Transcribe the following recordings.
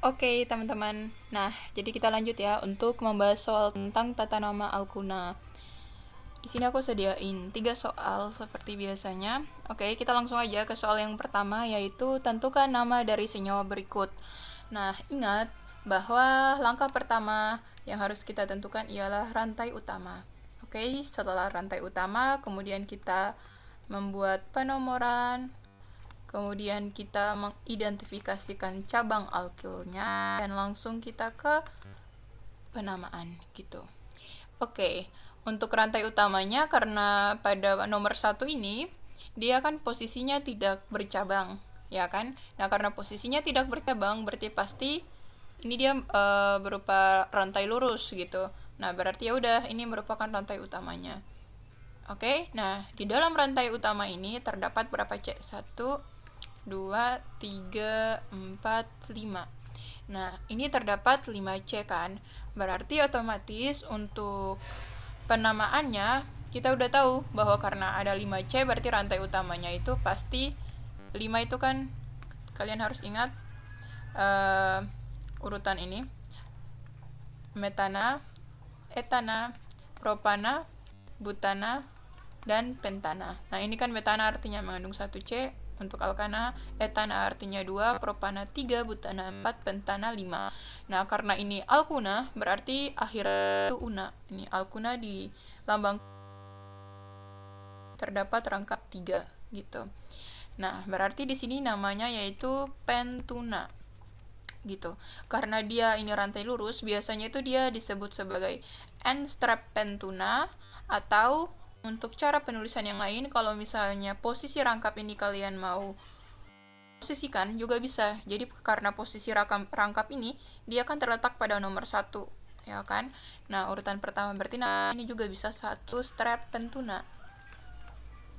Oke, teman-teman. Nah, jadi kita lanjut ya untuk membahas soal tentang tata nama Alkuna. Di sini aku sediain 3 soal seperti biasanya. Oke, kita langsung aja ke soal yang pertama, yaitu tentukan nama dari senyawa berikut. Nah, ingat bahwa langkah pertama yang harus kita tentukan ialah rantai utama. Oke, setelah rantai utama, kemudian kita membuat penomoran, kemudian kita mengidentifikasikan cabang alkilnya, dan langsung kita ke penamaan gitu. Oke, untuk rantai utamanya, karena pada nomor 1 ini dia kan posisinya tidak bercabang, ya kan? Nah, karena posisinya tidak bercabang, berarti pasti ini dia berupa rantai lurus gitu. Nah, berarti ya udah, ini merupakan rantai utamanya. Oke, nah di dalam rantai utama ini terdapat berapa C? 1, 2, 3, 4, 5. Nah, ini terdapat 5C kan? Berarti otomatis untuk penamaannya kita udah tahu bahwa karena ada 5C berarti rantai utamanya itu pasti 5 itu kan, kalian harus ingat urutan ini: metana, etana, propana, butana, dan pentana. Nah, ini kan metana artinya mengandung 1C, untuk alkana, etana artinya 2, propana 3, butana 4, pentana 5. Nah, karena ini alkuna, berarti akhir itu una. Ini alkuna di lambang terdapat rangkap 3 gitu. Nah, berarti di sini namanya yaitu pentuna gitu. Karena dia ini rantai lurus, biasanya itu dia disebut sebagai N-strap pentuna, atau untuk cara penulisan yang lain, kalau misalnya posisi rangkap ini kalian mau posisikan juga bisa. Jadi karena posisi rangkap ini dia kan terletak pada nomor 1, ya kan? Nah, urutan pertama berarti ini juga bisa 1 strap pentuna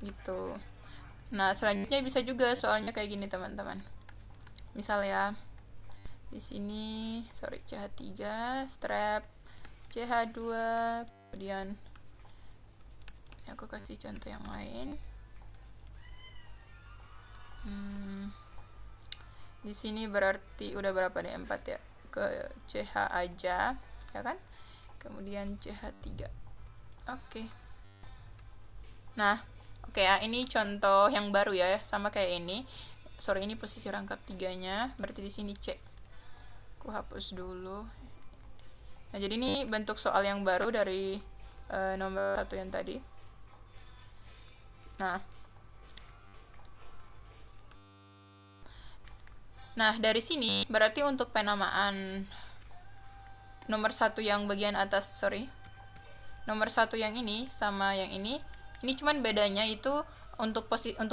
gitu. Nah, selanjutnya bisa juga soalnya kayak gini, teman-teman. Misal ya, di sini CH3 strap CH2, kemudian aku kasih contoh yang lain. Di sini berarti udah berapa nih? 4 ya, ke CH aja, ya kan? Kemudian CH3. Oke. Nah, oke ya, ini contoh yang baru ya, sama kayak ini. Sorry, ini posisi rangkap 3-nya, berarti di sini C. Aku hapus dulu. Nah, jadi ini bentuk soal yang baru dari nomor 1 yang tadi. Nah, dari sini berarti untuk penamaan nomor 1 yang bagian atas, nomor 1 yang ini sama yang ini cuman bedanya itu untuk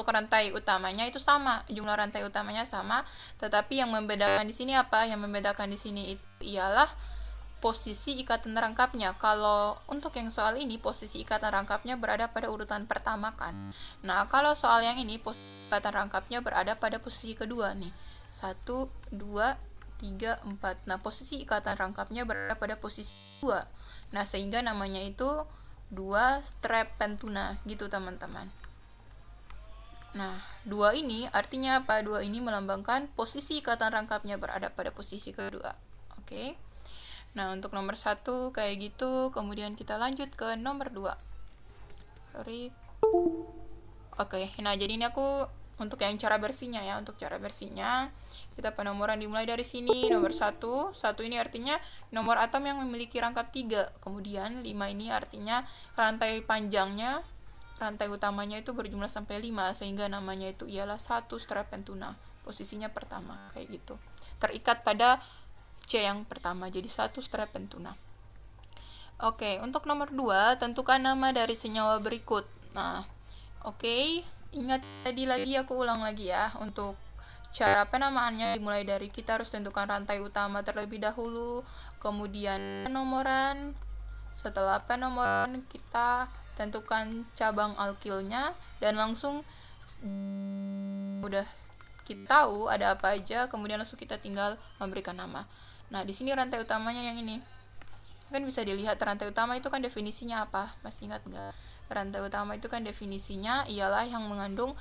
rantai utamanya itu sama, jumlah rantai utamanya sama, tetapi yang membedakan di sini apa? Yang membedakan di sini itu ialah posisi ikatan rangkapnya. Kalau untuk yang soal ini posisi ikatan rangkapnya berada pada urutan pertama kan. Nah, kalau soal yang ini posisi ikatan rangkapnya berada pada posisi kedua nih. 1, 2, 3, 4. Nah, posisi ikatan rangkapnya berada pada posisi 2. Nah, sehingga namanya itu 2 strap pentuna gitu, teman-teman. Nah, 2 ini artinya apa? 2 ini melambangkan posisi ikatan rangkapnya berada pada posisi kedua. Oke. Nah, untuk nomor 1 kayak gitu, kemudian kita lanjut ke nomor 2. Oke, nah jadi ini aku untuk yang cara bersihnya ya. Untuk cara bersihnya, kita penomoran dimulai dari sini. Nomor 1 ini artinya nomor atom yang memiliki rangkap 3. Kemudian 5 ini artinya rantai panjangnya, rantai utamanya itu berjumlah sampai 5, sehingga namanya itu ialah 1 strap pentuna. Posisinya pertama, kayak gitu. Terikat pada C yang pertama, jadi 1 strap pentuna. Oke, untuk nomor 2, tentukan nama dari senyawa berikut. Nah, oke, ingat tadi lagi, aku ulang lagi ya. Untuk cara penamaannya dimulai dari kita harus tentukan rantai utama terlebih dahulu, kemudian penomoran. Setelah penomoran kita tentukan cabang alkilnya, dan langsung udah kita tahu ada apa aja, kemudian langsung kita tinggal memberikan nama. Nah, di sini rantai utamanya yang ini. Kan bisa dilihat rantai utama itu kan definisinya apa? Masih ingat nggak? Rantai utama itu kan definisinya ialah yang mengandung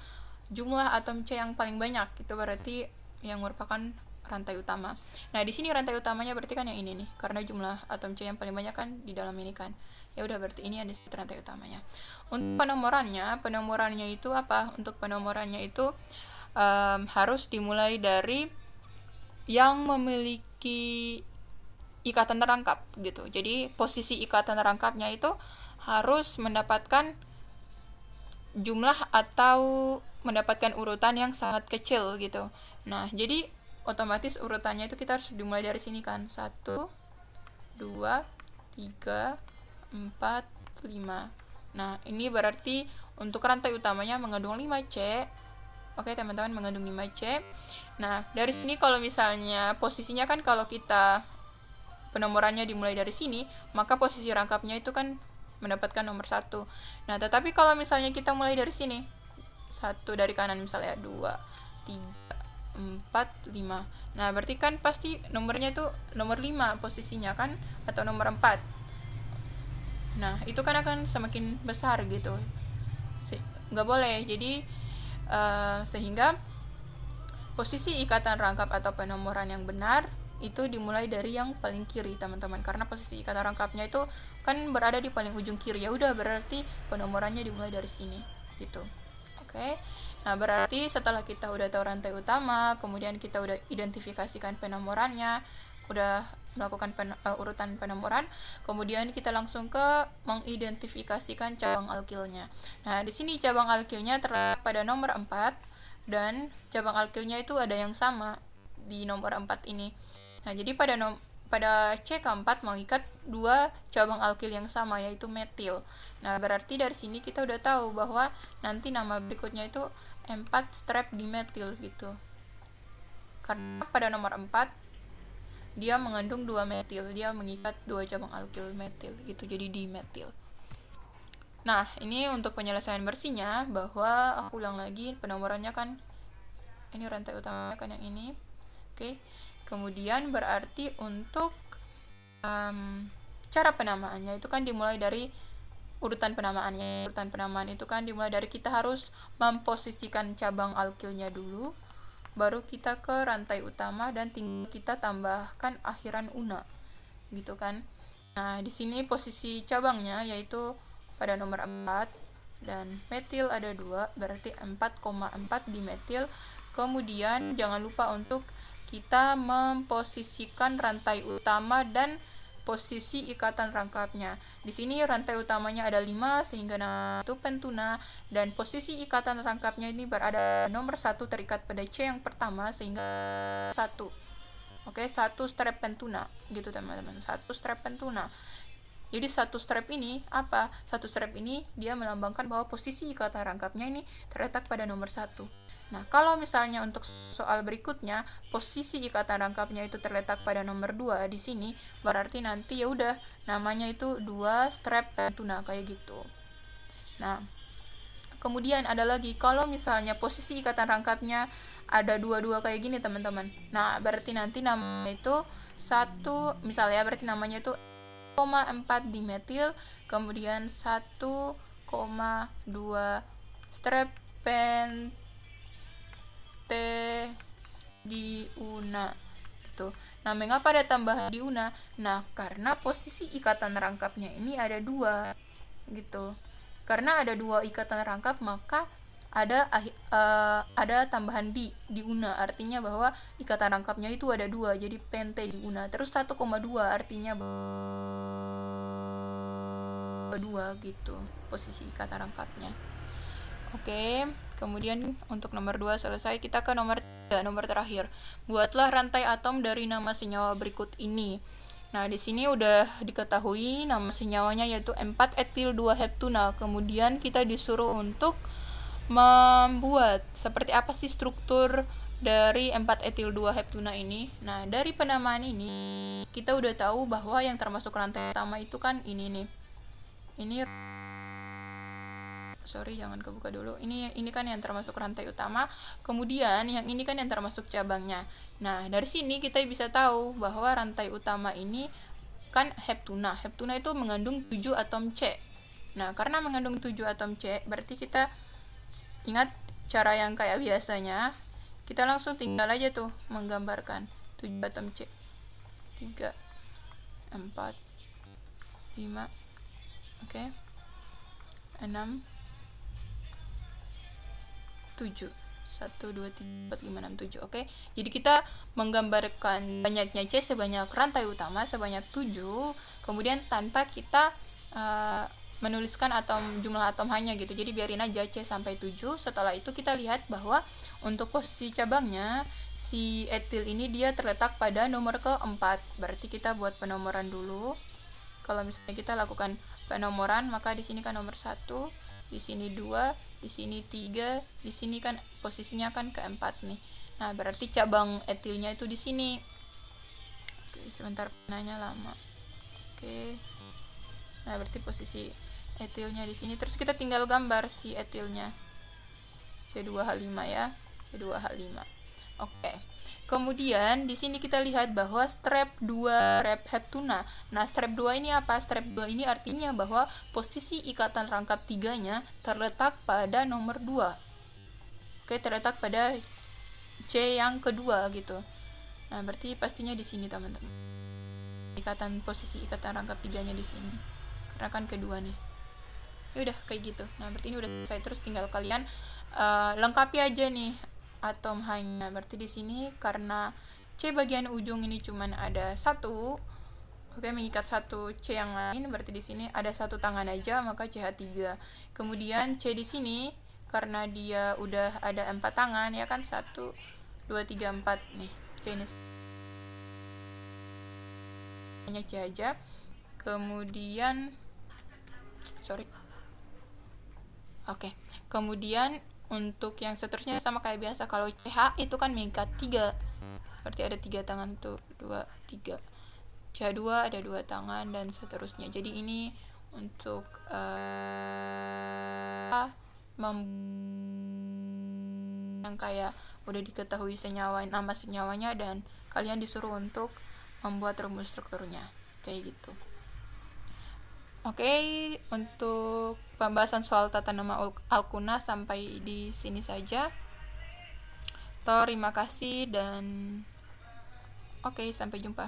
jumlah atom C yang paling banyak. Itu berarti yang merupakan rantai utama. Nah, di sini rantai utamanya berarti kan yang ini nih, karena jumlah atom C yang paling banyak kan di dalam ini kan. Ya udah, berarti ini yang disebut rantai utamanya. Untuk penomorannya itu apa? Untuk penomorannya itu harus dimulai dari yang memiliki ikatan terangkap gitu. Jadi posisi ikatan terangkapnya itu harus mendapatkan jumlah atau mendapatkan urutan yang sangat kecil gitu. Nah, jadi otomatis urutannya itu kita harus dimulai dari sini kan. 1, 2, 3, 4, 5. Nah, ini berarti untuk rantai utamanya mengandung 5C. Oke, teman-teman, mengandung 5C. Nah, dari sini kalau misalnya posisinya kan, kalau kita penomorannya dimulai dari sini, maka posisi rangkapnya itu kan mendapatkan nomor 1. Nah, tetapi kalau misalnya kita mulai dari sini, 1 dari kanan misalnya, 2, 3, 4, 5. Nah, berarti kan pasti nomornya itu nomor 5 posisinya kan, atau nomor 4. Nah, itu kan akan semakin besar gitu. Nggak boleh. Jadi sehingga posisi ikatan rangkap atau penomoran yang benar itu dimulai dari yang paling kiri, teman-teman, karena posisi ikatan rangkapnya itu kan berada di paling ujung kiri. Ya udah, berarti penomorannya dimulai dari sini gitu. Oke. Nah, berarti setelah kita udah tahu rantai utama, kemudian kita udah identifikasikan penomorannya, udah melakukan urutan penomoran, kemudian kita langsung ke mengidentifikasikan cabang alkilnya. Nah, di sini cabang alkilnya terletak pada nomor 4, dan cabang alkilnya itu ada yang sama di nomor 4 ini. Nah, jadi pada C keempat mengikat 2 cabang alkil yang sama, yaitu metil. Nah, berarti dari sini kita udah tahu bahwa nanti nama berikutnya itu 4 strep dimetil gitu. Karena pada nomor 4 dia mengandung 2 metil, dia mengikat 2 cabang alkil metil gitu, jadi dimetil. Nah, ini untuk penyelesaian bersihnya, bahwa aku ulang lagi, penomorannya kan ini rantai utamanya kan yang ini. Oke. Kemudian berarti untuk cara penamaannya itu kan dimulai dari urutan penamaannya. Urutan penamaan itu kan dimulai dari kita harus memposisikan cabang alkilnya dulu, baru kita ke rantai utama, dan tinggal kita tambahkan akhiran una gitu kan. Nah, di sini posisi cabangnya yaitu pada nomor 4, dan metil ada 2, berarti 4,4 dimetil. Kemudian jangan lupa untuk kita memposisikan rantai utama dan posisi ikatan rangkapnya. Di sini rantai utamanya ada 5 sehingga itu pentuna, dan posisi ikatan rangkapnya ini berada nomor 1 terikat pada C yang pertama sehingga 1. Oke, 1 strep pentuna gitu, teman-teman. 1 strep pentuna. Jadi 1 strep ini apa? 1 strep ini dia melambangkan bahwa posisi ikatan rangkapnya ini terletak pada nomor 1. Nah, kalau misalnya untuk soal berikutnya posisi ikatan rangkapnya itu terletak pada nomor 2 di sini, berarti nanti ya udah namanya itu 2 strep pentuna kayak gitu. Nah, kemudian ada lagi, kalau misalnya posisi ikatan rangkapnya ada 2 kayak gini, teman-teman. Nah, berarti nanti namanya itu 1, misalnya berarti namanya itu 0,4 dimetil, kemudian 1,2 strep pentuna di una gitu. Nah, mengapa ada tambahan di una? Nah, karena posisi ikatan rangkapnya ini ada 2 gitu. Karena ada 2 ikatan rangkap, maka ada tambahan di una, artinya bahwa ikatan rangkapnya itu ada 2, jadi pente di una. Terus 1,2 artinya 2 gitu posisi ikatan rangkapnya. Oke, kemudian untuk nomor 2 selesai, kita ke nomor 3, nomor terakhir. Buatlah rantai atom dari nama senyawa berikut ini. Nah, di sini udah diketahui nama senyawanya yaitu 4-etil-2-heptuna. Kemudian kita disuruh untuk membuat seperti apa sih struktur dari 4-etil-2-heptuna ini. Nah, dari penamaan ini kita udah tahu bahwa yang termasuk rantai utama itu kan ini nih. Jangan kebuka dulu. Ini kan yang termasuk rantai utama. Kemudian yang ini kan yang termasuk cabangnya. Nah, dari sini kita bisa tahu bahwa rantai utama ini kan heptuna. Heptuna itu mengandung 7 atom C. Nah, karena mengandung 7 atom C, berarti kita ingat cara yang kayak biasanya. Kita langsung tinggal aja tuh menggambarkan. 7 atom C. 3, 4, 5, oke, 6, 7. 1, 2, 3, 4, 5, 6, 7. Oke. Jadi kita menggambarkan banyaknya C sebanyak rantai utama sebanyak 7, kemudian tanpa kita menuliskan jumlah atom hanya gitu. Jadi biarin aja C sampai 7. Setelah itu kita lihat bahwa untuk posisi cabangnya si etil ini dia terletak pada nomor keempat. Berarti kita buat penomoran dulu. Kalau misalnya kita lakukan penomoran, maka di sini kan nomor 1, di sini 2, di sini 3, di sini kan posisinya kan keempat nih. Nah, berarti cabang etilnya itu di sini. Oke, sebentar penanya lama. Oke. Nah, berarti posisi etilnya di sini. Terus kita tinggal gambar si etilnya. C2H5 ya. C2H5. Oke. Kemudian di sini kita lihat bahwa strep 2 strep heptuna. Nah, strep 2 ini apa? Strep 2 ini artinya bahwa posisi ikatan rangkap 3-nya terletak pada nomor 2. Oke, terletak pada C yang kedua gitu. Nah, berarti pastinya di sini, teman-teman. Posisi ikatan rangkap 3-nya di sini. Karena kan kedua nih. Ya udah kayak gitu. Nah, berarti ini udah selesai. Terus tinggal kalian lengkapi aja nih atom hanya. Berarti di sini karena C bagian ujung ini cuman ada 1, oke, mengikat 1 C yang lain, berarti di sini ada 1 tangan aja, maka CH3. Kemudian C di sini karena dia udah ada 4 tangan ya kan, 1, 2, 3, 4 nih. C ini hanya C aja. Kemudian kemudian untuk yang seterusnya sama kayak biasa. Kalau CH itu kan mengikat 3, berarti ada 3 tangan tuh, 2, 3. CH2 ada 2 tangan dan seterusnya. Jadi ini untuk yang kayak udah diketahui nama senyawanya dan kalian disuruh untuk membuat rumus strukturnya kayak gitu. Oke, untuk pembahasan soal tata nama alkuna sampai di sini saja. Terima kasih dan oke, sampai jumpa.